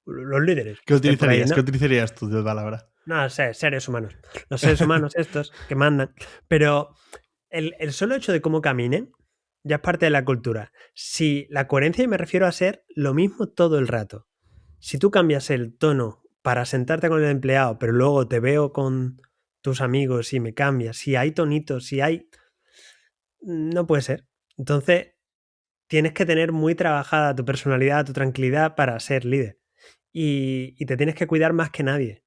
los líderes ¿Qué que esté por ahí, utilizarías? ¿Qué ¿no? utilizarías tú de palabra? No sé, seres humanos. Los seres humanos estos que mandan. Pero el solo hecho de cómo caminen ya es parte de la cultura. Si la coherencia, y me refiero a ser lo mismo todo el rato. Si tú cambias el tono para sentarte con el empleado, pero luego te veo con tus amigos y me cambias, si hay tonitos, si hay... No puede ser. Entonces, tienes que tener muy trabajada tu personalidad, tu tranquilidad para ser líder. Y te tienes que cuidar más que nadie,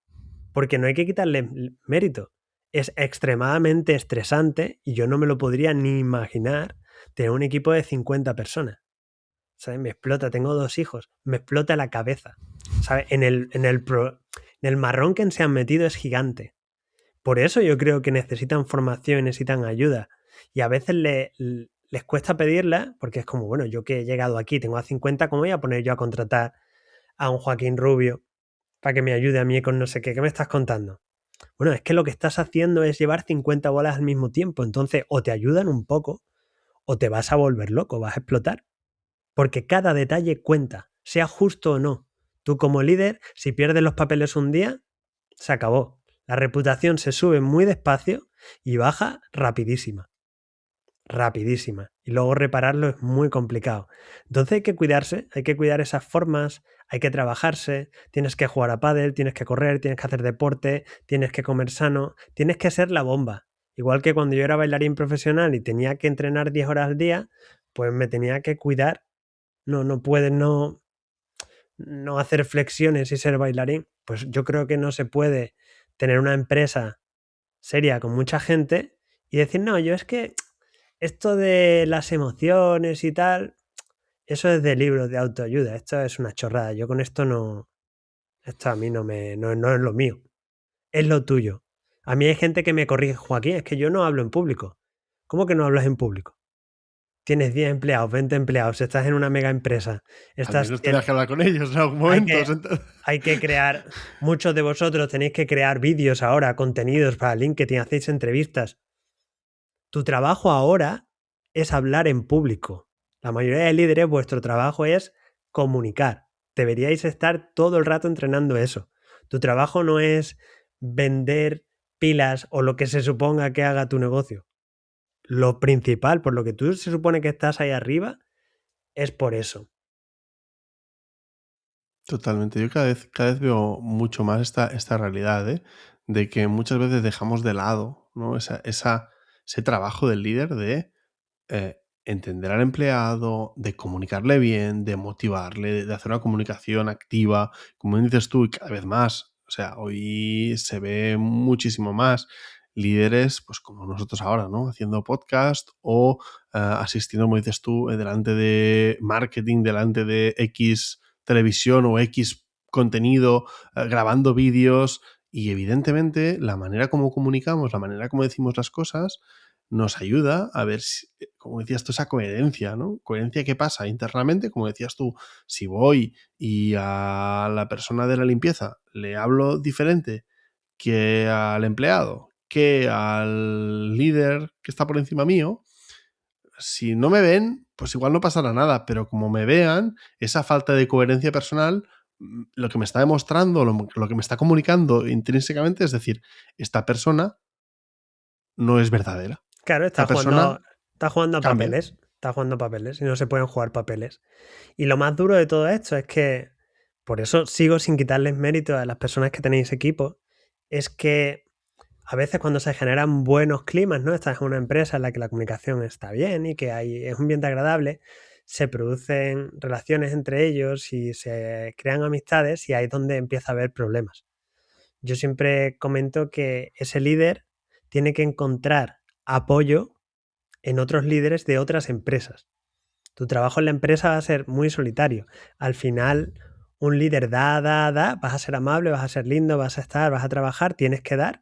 porque no hay que quitarle mérito. Es extremadamente estresante y yo no me lo podría ni imaginar tener un equipo de 50 personas. ¿Sabes? Me explota, tengo 2 hijos, me explota la cabeza. ¿Sabes? En el marrón que se han metido es gigante. Por eso yo creo que necesitan formación y necesitan ayuda. Y a veces les cuesta pedirla porque es como, bueno, yo que he llegado aquí, tengo a 50, ¿cómo voy a poner yo a contratar a un Joaquín Rubio para que me ayude a mí con no sé qué? ¿Qué me estás contando? Bueno, es que lo que estás haciendo es llevar 50 bolas al mismo tiempo. Entonces, o te ayudan un poco o te vas a volver loco, vas a explotar. Porque cada detalle cuenta, sea justo o no. Tú como líder, si pierdes los papeles un día, se acabó. La reputación se sube muy despacio y baja rapidísima. Rapidísima. Y luego repararlo es muy complicado. Entonces hay que cuidarse, hay que cuidar esas formas, hay que trabajarse, tienes que jugar a pádel, tienes que correr, tienes que hacer deporte, tienes que comer sano, tienes que ser la bomba. Igual que cuando yo era bailarín profesional y tenía que entrenar 10 horas al día, pues me tenía que cuidar. No puedes no hacer flexiones y ser bailarín. Pues yo creo que no se puede tener una empresa seria con mucha gente y decir, no, yo es que esto de las emociones y tal, eso es de libros de autoayuda, esto es una chorrada, yo con esto no, esto a mí no es lo mío, es lo tuyo. A mí hay gente que me corrige, Joaquín, es que yo no hablo en público. ¿Cómo que no hablas en público? Tienes 10 empleados, 20 empleados, estás en una mega empresa, Al estás, menos tenías que hablar con ellos en algún hay momento. que, hay que crear, muchos de vosotros tenéis que crear vídeos ahora, contenidos para LinkedIn, hacéis entrevistas. Tu trabajo ahora es hablar en público. La mayoría de líderes, vuestro trabajo es comunicar. Deberíais estar todo el rato entrenando eso. Tu trabajo no es vender pilas o lo que se suponga que haga tu negocio. Lo principal, por lo que tú se supone que estás ahí arriba, es por eso. Totalmente. Yo cada vez veo mucho más esta realidad, ¿eh? De que muchas veces dejamos de lado, ¿no? Ese trabajo del líder de entender al empleado, de comunicarle bien, de motivarle, de hacer una comunicación activa, como dices tú, y cada vez más. O sea, hoy se ve muchísimo más líderes, pues como nosotros ahora, ¿no? Haciendo podcast o asistiendo, como dices tú, delante de marketing, delante de X televisión o X contenido, grabando vídeos y evidentemente la manera como comunicamos, la manera como decimos las cosas, nos ayuda a ver, si, como decías tú, esa coherencia, ¿no? Coherencia que pasa internamente, como decías tú, si voy y a la persona de la limpieza le hablo diferente que al empleado, que al líder que está por encima mío, si no me ven, pues igual no pasará nada, pero como me vean, esa falta de coherencia personal lo que me está demostrando, lo que me está comunicando intrínsecamente es decir, esta persona no es verdadera. Claro, Esta persona está jugando a cambia. papeles. Está jugando a papeles y no se pueden jugar papeles. Y lo más duro de todo esto es que, por eso sigo sin quitarles mérito a las personas que tenéis equipo, es que a veces cuando se generan buenos climas, ¿no? Estás en una empresa en la que la comunicación está bien y que es un ambiente agradable, se producen relaciones entre ellos y se crean amistades y ahí es donde empieza a haber problemas. Yo siempre comento que ese líder tiene que encontrar apoyo en otros líderes de otras empresas. Tu trabajo en la empresa va a ser muy solitario. Al final, un líder da, vas a ser amable, vas a ser lindo, vas a estar, vas a trabajar, tienes que dar,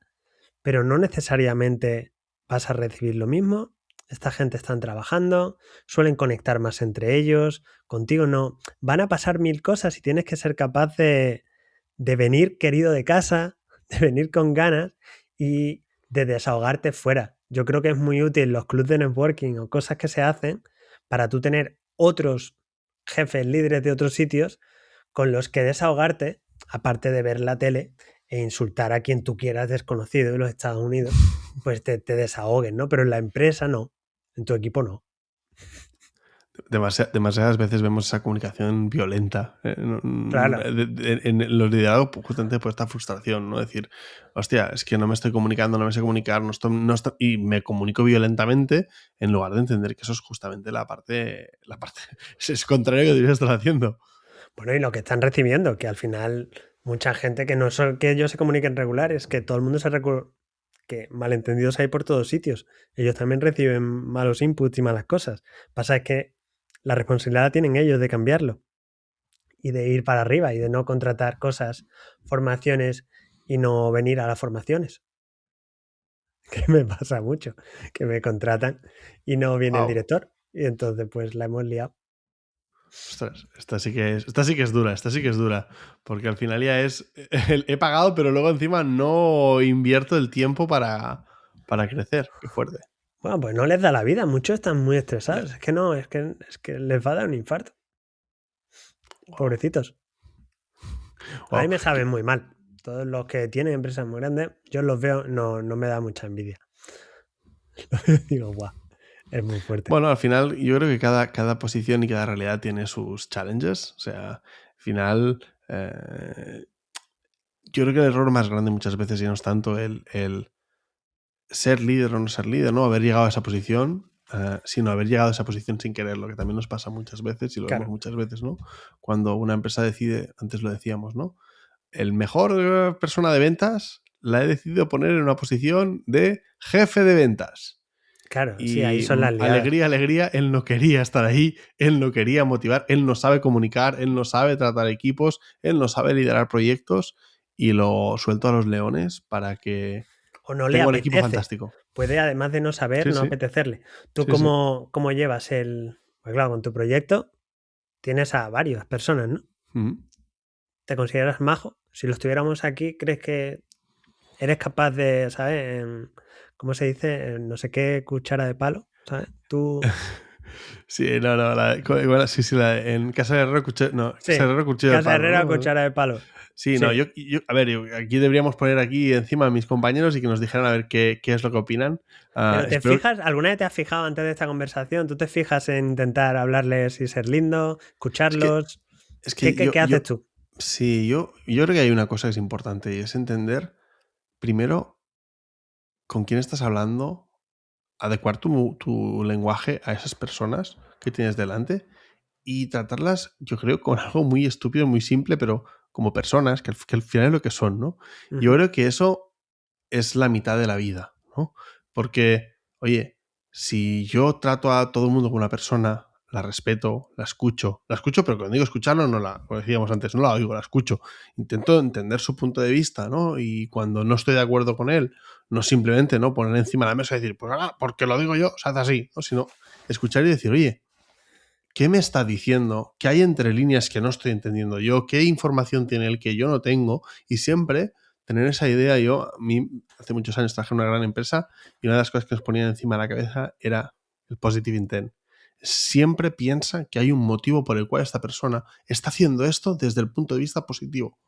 pero no necesariamente vas a recibir lo mismo. Esta gente están trabajando, suelen conectar más entre ellos, contigo no. Van a pasar mil cosas y tienes que ser capaz de venir querido de casa, de venir con ganas y de desahogarte fuera. Yo creo que es muy útil los clubs de networking o cosas que se hacen para tú tener otros jefes, líderes de otros sitios con los que desahogarte, aparte de ver la tele e insultar a quien tú quieras desconocido de los Estados Unidos, pues te desahoguen, ¿no? Pero en la empresa no, en tu equipo no. Demasiadas veces vemos esa comunicación violenta Claro. en los liderados, pues, justamente por esta frustración, ¿no? Decir, hostia, es que no me estoy comunicando, no me sé comunicar, y me comunico violentamente en lugar de entender que eso es justamente la parte es contrario que debería estar haciendo. Bueno, y lo que están recibiendo, que al final mucha gente que no es que ellos se comuniquen regular, es que todo el mundo que malentendidos hay por todos sitios. Ellos también reciben malos inputs y malas cosas. Pasa es que la responsabilidad la tienen ellos de cambiarlo y de ir para arriba y de no contratar cosas, formaciones y no venir a las formaciones. Que me pasa mucho, que me contratan y no viene el Wow. director y entonces pues la hemos liado. Ostras, esta sí que es dura, porque al final ya es, he pagado, pero luego encima no invierto el tiempo para crecer. Qué fuerte. Bueno, pues no les da la vida, muchos están muy Ya. estresados. Es que no, es que les va a dar un infarto. Wow. Pobrecitos. A mí Wow. me saben muy mal. Todos los que tienen empresas muy grandes, yo los veo, no me da mucha envidia. Digo, guau, es muy fuerte. Bueno, al final yo creo que cada posición y cada realidad tiene sus challenges. O sea, al final yo creo que el error más grande muchas veces ya no es tanto el ser líder o no ser líder, ¿no? Haber llegado a esa posición, sino haber llegado a esa posición sin quererlo, que también nos pasa muchas veces y lo vemos Claro. muchas veces, ¿no? Cuando una empresa decide, antes lo decíamos, ¿no? El mejor persona de ventas la he decidido poner en una posición de jefe de ventas. Claro, sí, ahí Y son las liadas. alegría, él no quería estar ahí, él no quería motivar, él no sabe comunicar, él no sabe tratar equipos, él no sabe liderar proyectos y lo suelto a los leones para que O no le tenga un equipo apetece. fantástico. Puede, además de no saber, Sí, no sí, apetecerle. ¿Tú sí, sí. cómo llevas el...? Pues claro, con tu proyecto tienes a varias personas, ¿no? Mm. ¿Te consideras majo? Si lo estuviéramos aquí, ¿crees que eres capaz de, ¿sabes? ¿Cómo se dice? En no sé qué cuchara de palo, ¿sabes? Tú... Sí, no, sí, en Casa de Herrero, Casa de Sí, Herrero, cuchillo de casa palo, herrera, ¿no? cuchara de palo. Sí, no, Sí. a ver, aquí deberíamos poner aquí encima a mis compañeros y que nos dijeran a ver qué es lo que opinan. Pero te Espero, fijas, ¿alguna vez te has fijado antes de esta conversación? ¿Tú te fijas en intentar hablarles y ser lindo, es que, escucharlos? es que ¿Qué haces tú? sí, yo creo que hay una cosa que es importante y es entender, primero, con quién estás hablando, adecuar tu lenguaje a esas personas que tienes delante y tratarlas, yo creo, con algo muy estúpido, muy simple, pero como personas, que al final es lo que son, ¿no? Yo Ujú. creo que eso es la mitad de la vida, ¿no? Porque, oye, si yo trato a todo el mundo como una persona, la respeto, la escucho, pero cuando digo escucharlo, como decíamos antes, no la oigo, la escucho. Intento entender su punto de vista, ¿no? Y cuando no estoy de acuerdo con él, no simplemente, ¿no? Poner encima de la mesa y decir, pues ahora, porque lo digo yo, se hace así, ¿no? Sino escuchar y decir, oye, ¿qué me está diciendo? ¿Qué hay entre líneas que no estoy entendiendo yo? ¿Qué información tiene él que yo no tengo? Y siempre tener esa idea. A mí, hace muchos años trabajé en una gran empresa y una de las cosas que nos ponían encima de la cabeza era el positive intent. siempre piensa que hay un motivo por el cual esta persona está haciendo esto desde el punto de vista positivo.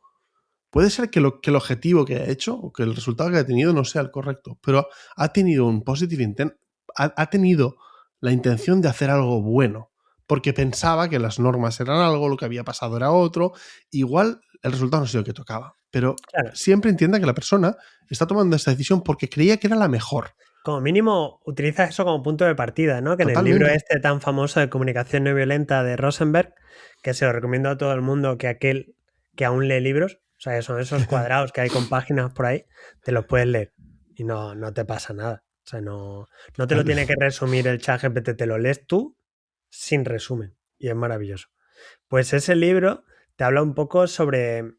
Puede ser que el objetivo que ha hecho o que el resultado que ha tenido no sea el correcto, pero ha tenido un positive intent, ha tenido la intención de hacer algo bueno, porque pensaba que las normas eran algo, lo que había pasado era otro. Igual el resultado no ha sido el que tocaba, pero siempre entienda que la persona está tomando esta decisión porque creía que era la mejor. Como mínimo, utilizas eso como punto de partida, ¿no? Que Totalmente. en el libro este tan famoso de comunicación no violenta de Rosenberg, que se lo recomiendo a todo el mundo, que aquel que aún lee libros, o sea, que son esos cuadrados que hay con páginas por ahí, te los puedes leer y no te pasa nada. O sea, no te lo tiene que resumir el ChatGPT, te lo lees tú sin resumen y es maravilloso. Pues ese libro te habla un poco sobre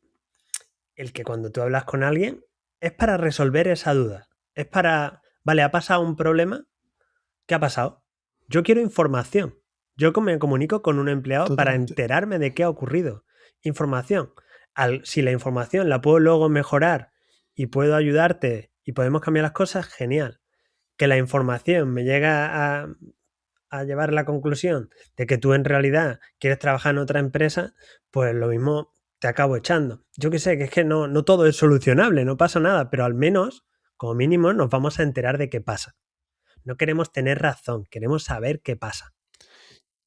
el que cuando tú hablas con alguien es para resolver esa duda, es para, vale, ha pasado un problema, ¿qué ha pasado? Yo quiero información. Yo me comunico con un empleado Totalmente. para enterarme de qué ha ocurrido. Información. Si la información la puedo luego mejorar y puedo ayudarte y podemos cambiar las cosas, genial. Que la información me llega a llevar a la conclusión de que tú en realidad quieres trabajar en otra empresa, pues lo mismo te acabo echando. Yo que sé, que es que no todo es solucionable, no pasa nada, pero al menos, como mínimo, nos vamos a enterar de qué pasa. No queremos tener razón, queremos saber qué pasa.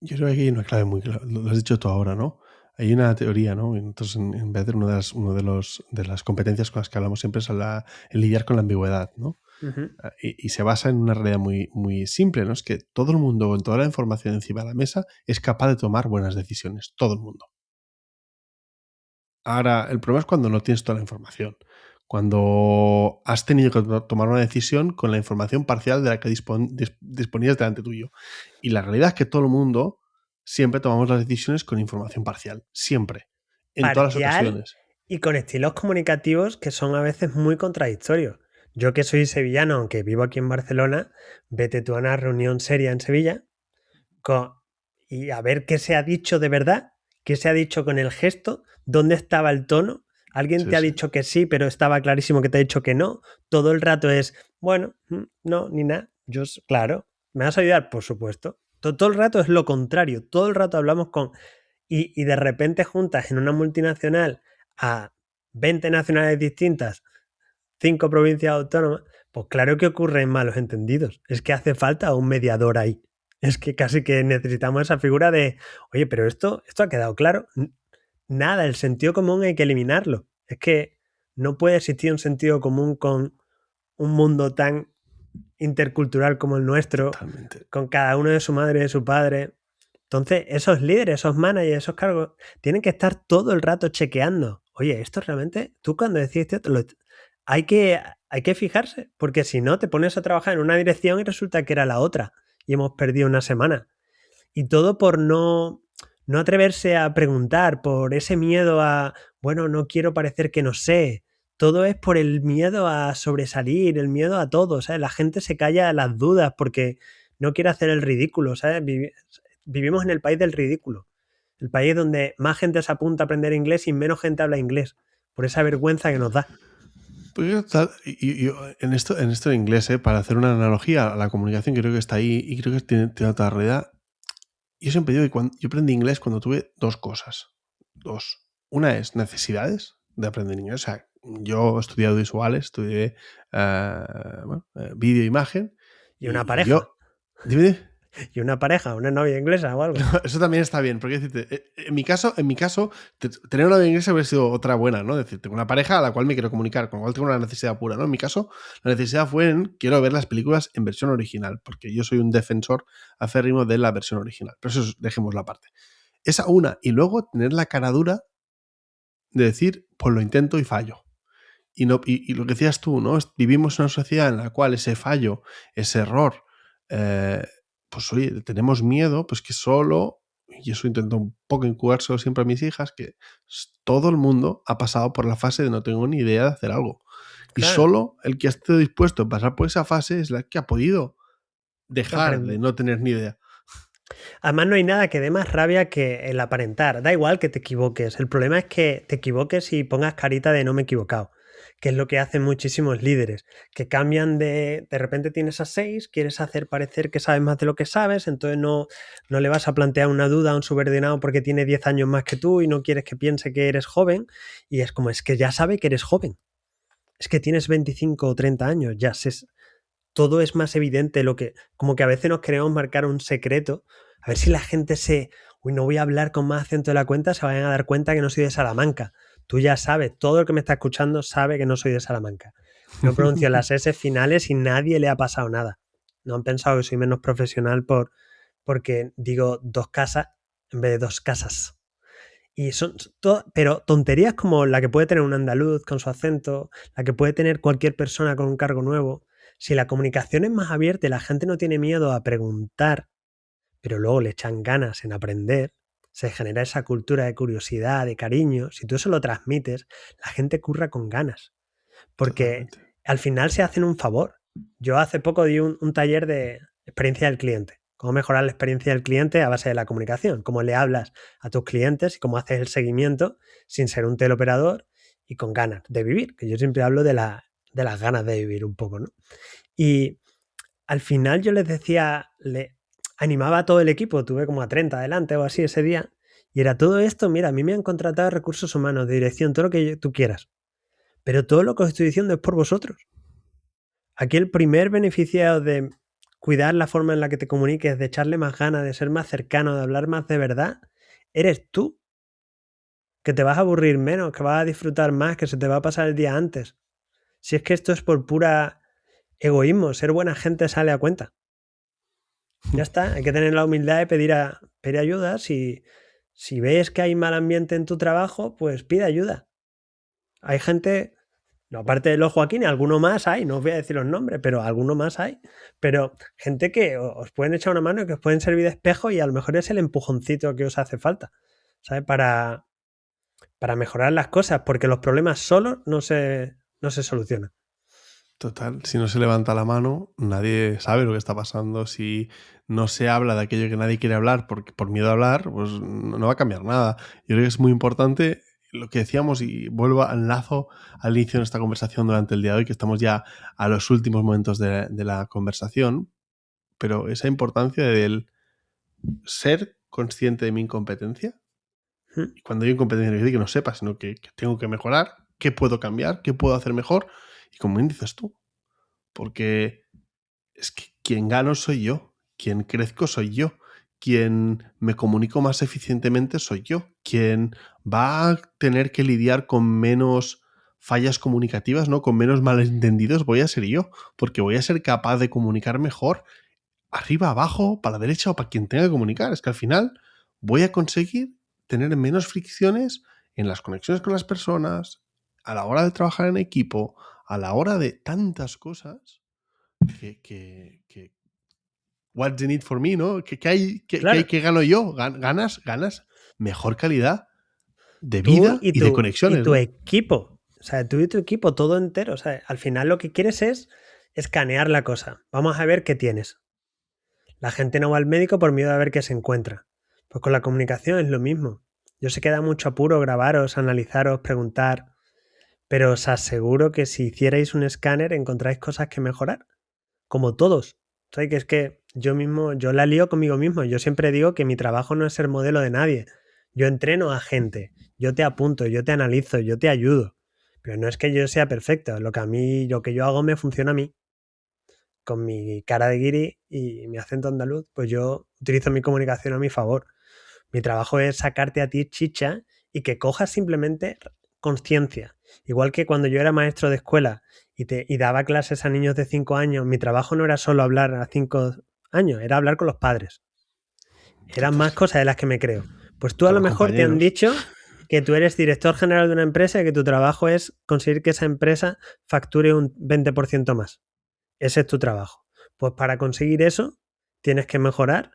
Yo creo que aquí hay una clave muy clara, lo has dicho tú ahora, ¿no? Hay una teoría, ¿no? Entonces, en vez de de las competencias con las que hablamos siempre es el lidiar con la ambigüedad, ¿no? Uh-huh. Y se basa en una realidad muy, muy simple, ¿no? Es que todo el mundo, con toda la información encima de la mesa, es capaz de tomar buenas decisiones. Todo el mundo. Ahora, el problema es cuando no tienes toda la información. Cuando has tenido que tomar una decisión con la información parcial de la que disponías delante tuyo. Y la realidad es que todo el mundo siempre tomamos las decisiones con información parcial. Siempre. En todas las ocasiones. Y con estilos comunicativos que son a veces muy contradictorios. Yo que soy sevillano, aunque vivo aquí en Barcelona, vete tú a una reunión seria en Sevilla y a ver qué se ha dicho de verdad, qué se ha dicho con el gesto, dónde estaba el tono. Alguien te ha dicho que sí, pero estaba clarísimo que te ha dicho que no. Todo el rato es, bueno, no, ni nada. Yo, claro, ¿me vas a ayudar? Por supuesto. Todo el rato es lo contrario. Todo el rato hablamos con... Y de repente juntas en una multinacional a 20 nacionalidades distintas, 5 provincias autónomas, pues claro que ocurren malos entendidos. Es que hace falta un mediador ahí. Es que casi que necesitamos esa figura de, oye, pero esto ha quedado claro. Nada, el sentido común hay que eliminarlo. Es que no puede existir un sentido común con un mundo tan intercultural como el nuestro, Totalmente. con cada uno de su madre y de su padre. Entonces, esos líderes, esos managers, esos cargos, tienen que estar todo el rato chequeando. Oye, esto realmente, tú cuando decidiste, hay que fijarse, porque si no, te pones a trabajar en una dirección y resulta que era la otra. Y hemos perdido una semana. Y todo por no atreverse a preguntar, por ese miedo a, bueno, no quiero parecer que no sé. Todo es por el miedo a sobresalir, el miedo a todo, ¿sabes? La gente se calla a las dudas porque no quiere hacer el ridículo, ¿sabes? Vivimos en el país del ridículo. El país donde más gente se apunta a aprender inglés y menos gente habla inglés. Por esa vergüenza que nos da. Pues en esto de inglés, para hacer una analogía a la comunicación, creo que está ahí y creo que tiene otra realidad. Yo siempre digo que cuando yo aprendí inglés cuando tuve dos cosas. Una es necesidades de aprender inglés. O sea, yo he estudiado visuales, estudié vídeo e imagen. Y una pareja. Dime. Y una pareja, una novia inglesa o algo. Eso también está bien, porque decirte, en mi caso, tener una novia inglesa hubiera sido otra buena, ¿no? Es decir, tengo una pareja a la cual me quiero comunicar, con la cual tengo una necesidad pura, ¿no? En mi caso, la necesidad fue quiero ver las películas en versión original, porque yo soy un defensor acérrimo de la versión original. Pero eso dejemos la parte. Esa una, y luego tener la cara dura de decir, pues lo intento y fallo. Y lo que decías tú, ¿no? Vivimos en una sociedad en la cual ese fallo, ese error, pues oye, tenemos miedo, pues que solo, y eso intento un poco incubárselo siempre a mis hijas, que todo el mundo ha pasado por la fase de no tengo ni idea de hacer algo. Claro. Y solo el que ha estado dispuesto a pasar por esa fase es la que ha podido dejar de no tener ni idea. Además, no hay nada que dé más rabia que el aparentar. Da igual que te equivoques. El problema es que te equivoques y pongas carita de no me he equivocado, que es lo que hacen muchísimos líderes, que cambian de repente tienes a 6, quieres hacer parecer que sabes más de lo que sabes, entonces no le vas a plantear una duda a un subordinado porque tiene 10 años más que tú y no quieres que piense que eres joven. Y es como, es que ya sabe que eres joven. Es que tienes 25 o 30 años, ya sé. Todo es más evidente, como que a veces nos queremos marcar un secreto, a ver si la gente uy, no voy a hablar con más acento de la cuenta, se vayan a dar cuenta que no soy de Salamanca. Tú ya sabes, todo el que me está escuchando sabe que no soy de Salamanca. No pronuncio las S finales y nadie le ha pasado nada. No han pensado que soy menos profesional porque digo 2 casas en vez de 2 casas. Y son pero tonterías como la que puede tener un andaluz con su acento, la que puede tener cualquier persona con un cargo nuevo. Si la comunicación es más abierta y la gente no tiene miedo a preguntar, pero luego le echan ganas en aprender, se genera esa cultura de curiosidad, de cariño. Si tú eso lo transmites, la gente curra con ganas. Porque Totalmente. al final se hacen un favor. Yo hace poco di un taller de experiencia del cliente. Cómo mejorar la experiencia del cliente a base de la comunicación. Cómo le hablas a tus clientes y cómo haces el seguimiento sin ser un teleoperador y con ganas de vivir. Que yo siempre hablo de las ganas de vivir un poco, ¿no? Y al final yo les decía, le animaba a todo el equipo, tuve como a 30 adelante o así ese día, y era todo esto, mira, a mí me han contratado recursos humanos, de dirección, todo lo que tú quieras, pero todo lo que os estoy diciendo es por vosotros. Aquí el primer beneficiado de cuidar la forma en la que te comuniques, de echarle más ganas, de ser más cercano, de hablar más de verdad, eres tú, que te vas a aburrir menos, que vas a disfrutar más, que se te va a pasar el día antes. Si es que esto es por pura egoísmo, ser buena gente sale a cuenta. Ya está, hay que tener la humildad de pedir ayuda. Si ves que hay mal ambiente en tu trabajo, pues pide ayuda. Hay gente, no, aparte de los Joaquín, alguno más hay, no os voy a decir los nombres, pero alguno más hay. Pero gente que os pueden echar una mano, que os pueden servir de espejo y a lo mejor es el empujoncito que os hace falta, ¿sabes? Para mejorar las cosas, porque los problemas solos no se solucionan. Total, si no se levanta la mano, nadie sabe lo que está pasando. Si no se habla de aquello que nadie quiere hablar por miedo a hablar, pues no va a cambiar nada. Yo creo que es muy importante lo que decíamos, y vuelvo al lazo al inicio de nuestra conversación durante el día de hoy, que estamos ya a los últimos momentos de la conversación, pero esa importancia del ser consciente de mi incompetencia. Y cuando digo incompetencia, no quiere decir que no sepa, sino que tengo que mejorar, qué puedo cambiar, qué puedo hacer mejor. Y como bien dices tú, porque es que quien gano soy yo, quien crezco soy yo, quien me comunico más eficientemente soy yo, quien va a tener que lidiar con menos fallas comunicativas, ¿no? Con menos malentendidos voy a ser yo, porque voy a ser capaz de comunicar mejor arriba, abajo, para la derecha o para quien tenga que comunicar. Es que al final voy a conseguir tener menos fricciones en las conexiones con las personas, a la hora de trabajar en equipo, a la hora de tantas cosas que what's in it for me, ¿no? ¿Qué hay, Claro. que gano yo? Ganas mejor calidad de Tú vida y de conexiones, tu ¿no? equipo. O sea, tú y tu equipo, todo entero. O sea, al final lo que quieres es escanear la cosa. Vamos a ver qué tienes. La gente no va al médico por miedo a ver qué se encuentra. Pues con la comunicación es lo mismo. Yo sé que da mucho apuro grabaros, analizaros, preguntar, pero os aseguro que si hicierais un escáner encontráis cosas que mejorar. Como todos. O sea, que es que yo la lío conmigo mismo. Yo siempre digo que mi trabajo no es ser modelo de nadie. Yo entreno a gente, yo te apunto, yo te analizo, yo te ayudo. Pero no es que yo sea perfecto. Lo que yo hago me funciona a mí. Con mi cara de guiri y mi acento andaluz, pues yo utilizo mi comunicación a mi favor. Mi trabajo es sacarte a ti chicha y que cojas simplemente conciencia. Igual que cuando yo era maestro de escuela y daba clases a niños de 5 años, mi trabajo no era solo hablar a 5 años, era hablar con los padres. Eran Total. más cosas de las que me creo. Pues tú a Con lo los mejor te han compañeros. dicho que tú eres director general de una empresa y que tu trabajo es conseguir que esa empresa facture un 20% más. Ese es tu trabajo. Pues para conseguir eso tienes que mejorar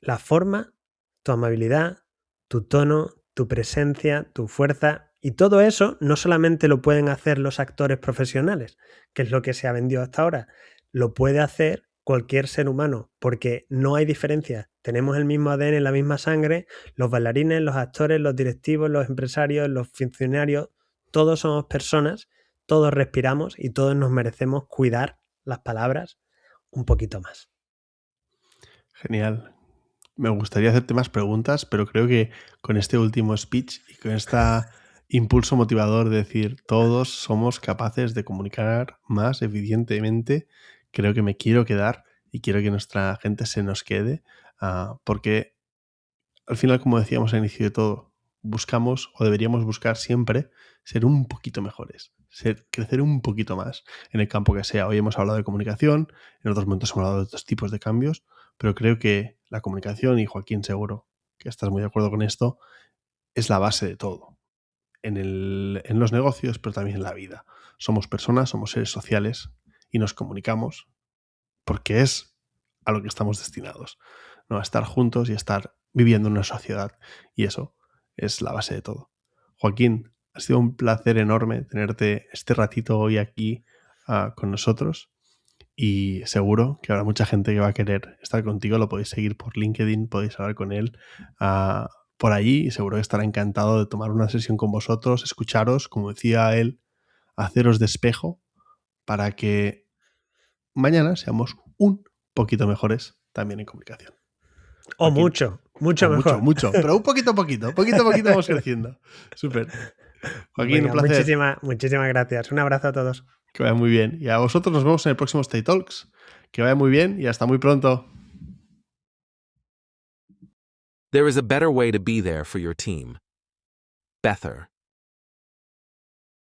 la forma, tu amabilidad, tu tono, tu presencia, tu fuerza. Y todo eso no solamente lo pueden hacer los actores profesionales, que es lo que se ha vendido hasta ahora, lo puede hacer cualquier ser humano, porque no hay diferencia tenemos el mismo ADN, la misma sangre, los bailarines, los actores, los directivos, los empresarios, los funcionarios, todos somos personas, todos respiramos y todos nos merecemos cuidar las palabras un poquito más. Genial. Me gustaría hacerte más preguntas, pero creo que con este último speech y con este impulso motivador de decir todos somos capaces de comunicar más eficientemente, creo que me quiero quedar y quiero que nuestra gente se nos quede, porque al final, como decíamos al inicio de todo, buscamos o deberíamos buscar siempre ser un poquito mejores, crecer un poquito más en el campo que sea. Hoy hemos hablado de comunicación, en otros momentos hemos hablado de otros tipos de cambios, pero creo que la comunicación, y Joaquín seguro que estás muy de acuerdo con esto, es la base de todo. En los negocios, pero también en la vida. Somos personas, somos seres sociales y nos comunicamos porque es a lo que estamos destinados, ¿no? A estar juntos y a estar viviendo en una sociedad. Y eso es la base de todo. Joaquín, ha sido un placer enorme tenerte este ratito hoy aquí con nosotros. Y seguro que habrá mucha gente que va a querer estar contigo. Lo podéis seguir por LinkedIn, podéis hablar con él por allí y seguro que estará encantado de tomar una sesión con vosotros, escucharos, como decía él, haceros de espejo para que mañana seamos un poquito mejores también en comunicación. O Joaquín, mucho mejor. Mucho, pero un poquito a poquito vamos creciendo. Súper. Joaquín, Venga, un placer. Muchísimas gracias. Un abrazo a todos. Que vaya muy bien. Y a vosotros nos vemos en el próximo Stay Talks. Que vaya muy bien y hasta muy pronto. There is a better way to be there for your team. Bether.